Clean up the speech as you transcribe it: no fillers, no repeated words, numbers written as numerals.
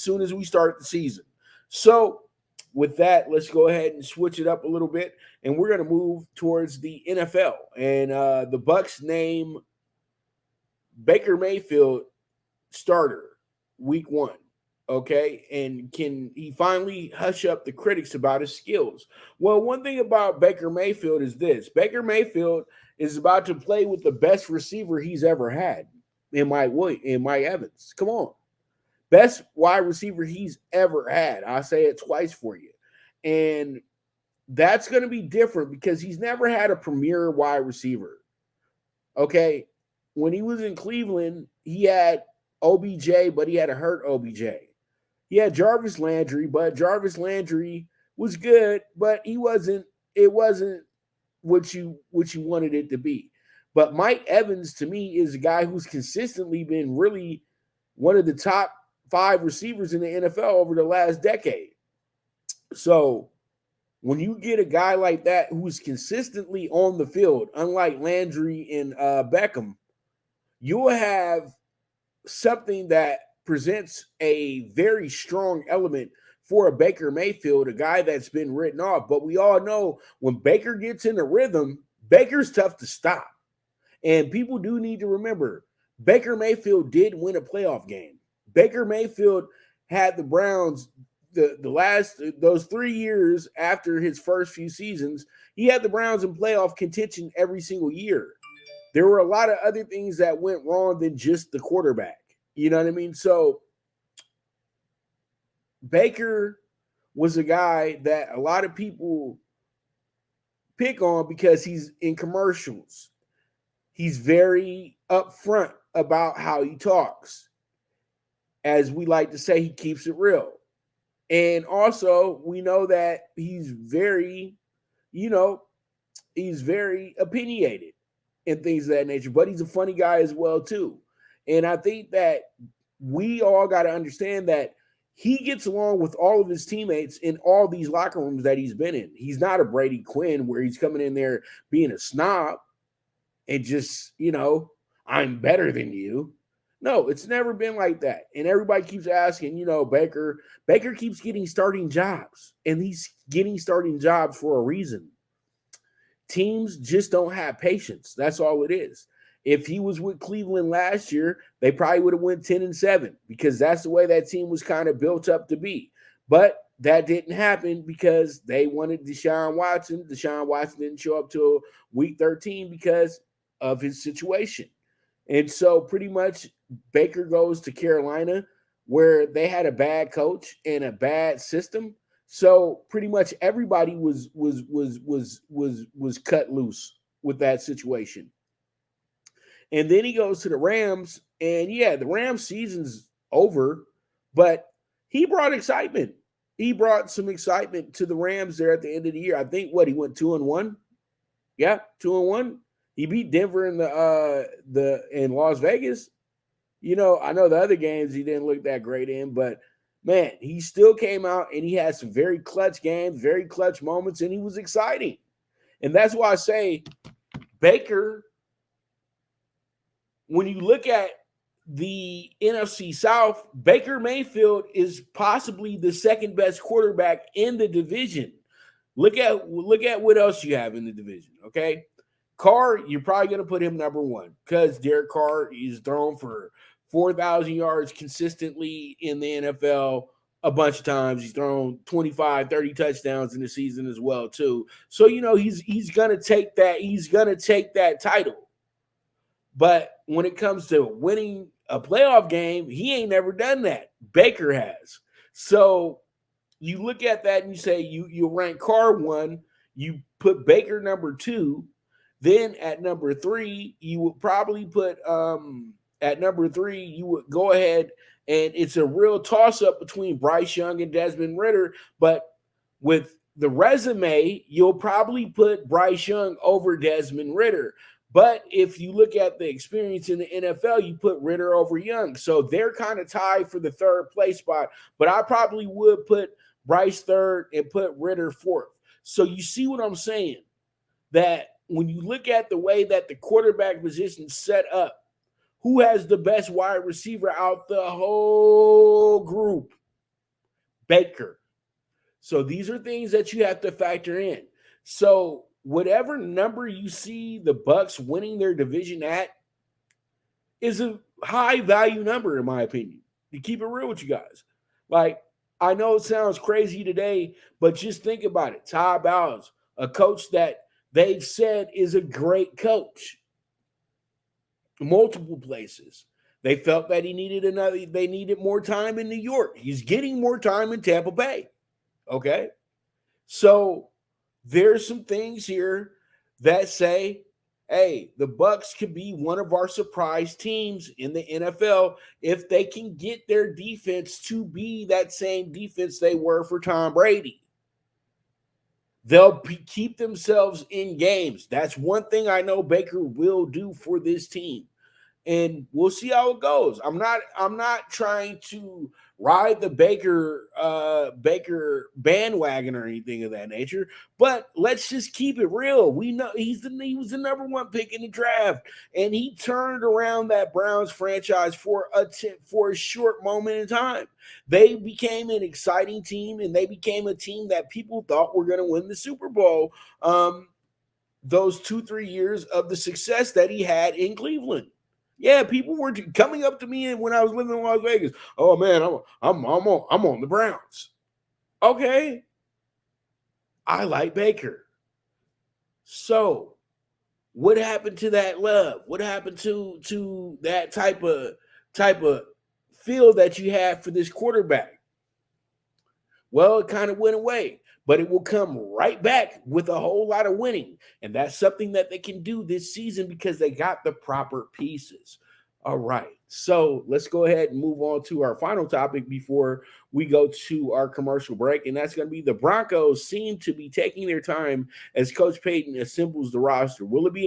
soon as we start the season. So, with that, let's go ahead and switch it up a little bit, and we're going to move towards the NFL. And the Bucs name Baker Mayfield starter week 1. Okay, and can he finally hush up the critics about his skills? Well, one thing about Baker Mayfield is this: Baker Mayfield is about to play with the best receiver he's ever had in Mike Evans. Come on, best wide receiver he's ever had. I'll say it twice for you. And that's going to be different because he's never had a premier wide receiver. Okay. When he was in Cleveland, he had OBJ, but he had a hurt OBJ. He had Jarvis Landry, but Jarvis Landry was good, but it wasn't what you wanted it to be. But Mike Evans to me is a guy who's consistently been really one of the top 5 receivers in the NFL over the last decade. So when you get a guy like that who's consistently on the field, unlike Landry and Beckham, you'll have something that presents a very strong element for a Baker Mayfield, a guy that's been written off. But we all know when Baker gets in a rhythm, Baker's tough to stop. And people do need to remember, Baker Mayfield did win a playoff game. Baker Mayfield had the Browns the last those 3 years after his first few seasons, he had the Browns in playoff contention every single year. There were a lot of other things that went wrong than just the quarterback. You know what I mean? So Baker was a guy that a lot of people pick on because he's in commercials. He's very upfront about how he talks. As we like to say, he keeps it real. And also, we know that he's very, he's very opinionated and things of that nature, but he's a funny guy as well, too. And I think that we all got to understand that he gets along with all of his teammates in all these locker rooms that he's been in. He's not a Brady Quinn where he's coming in there being a snob and just, I'm better than you. No, it's never been like that. And everybody keeps asking, Baker keeps getting starting jobs, and he's getting starting jobs for a reason. Teams just don't have patience. That's all it is. If he was with Cleveland last year, they probably would have went 10-7 because that's the way that team was kind of built up to be. But that didn't happen because they wanted Deshaun Watson. Deshaun Watson didn't show up till week 13 because of his situation. And so pretty much Baker goes to Carolina where they had a bad coach and a bad system. So pretty much everybody was cut loose with that situation. And then he goes to the Rams, and yeah, the Rams season's over, but he brought excitement. He brought some excitement to the Rams there at the end of the year. I think he went 2-1. Yeah, 2-1. He beat Denver in Las Vegas. I know the other games he didn't look that great in, but man, he still came out and he had some very clutch games, very clutch moments, and he was exciting. And that's why I say Baker, when you look at the NFC South, Baker Mayfield is possibly the second best quarterback in the division. Look at what else you have in the division, okay? Carr, you're probably going to put him number 1 because Derek Carr is thrown for 4,000 yards consistently in the NFL a bunch of times. He's thrown 25, 30 touchdowns in the season as well, too. So, he's going to take that. He's going to take that title. But when it comes to winning a playoff game, he ain't never done that. Baker has. So you look at that and you say you rank Carr 1, you put Baker number 2. Then at number 3, you would probably put you would go ahead, and it's a real toss-up between Bryce Young and Desmond Ridder. But with the resume, you'll probably put Bryce Young over Desmond Ridder. But if you look at the experience in the NFL, you put Ridder over Young. So they're kind of tied for the 3rd place spot. But I probably would put Bryce 3rd and put Ridder 4th. So you see what I'm saying? That when you look at the way that the quarterback position is set up, who has the best wide receiver out the whole group? Baker. So these are things that you have to factor in. So whatever number you see the Bucs winning their division at is a high value number, in my opinion. To keep it real with you guys, like I know it sounds crazy today, but just think about it. Ty Bowles, a coach that they've said is a great coach, multiple places. They felt that they needed more time in New York. He's getting more time in Tampa Bay. Okay. So there's some things here that say, hey, the Bucs could be one of our surprise teams in the NFL if they can get their defense to be that same defense they were for Tom Brady. They'll keep themselves in games. That's one thing I know Baker will do for this team. And we'll see how it goes. I'm not trying to ride the Baker bandwagon or anything of that nature, but let's just keep it real. We know he was the number one pick in the draft, and he turned around that Browns franchise for a short moment in time. They became an exciting team, and they became a team that people thought were going to win the Super Bowl. Those 2-3 years of the success that he had in Cleveland. Yeah, people were coming up to me when I was living in Las Vegas. Oh man, I'm on the Browns. Okay, I like Baker. So, what happened to that love? What happened to that type of feel that you have for this quarterback? Well, it kind of went away, but it will come right back with a whole lot of winning. And that's something that they can do this season because they got the proper pieces. All right. So let's go ahead and move on to our final topic before we go to our commercial break. And that's going to be the Broncos seem to be taking their time as Coach Payton assembles the roster. Will it be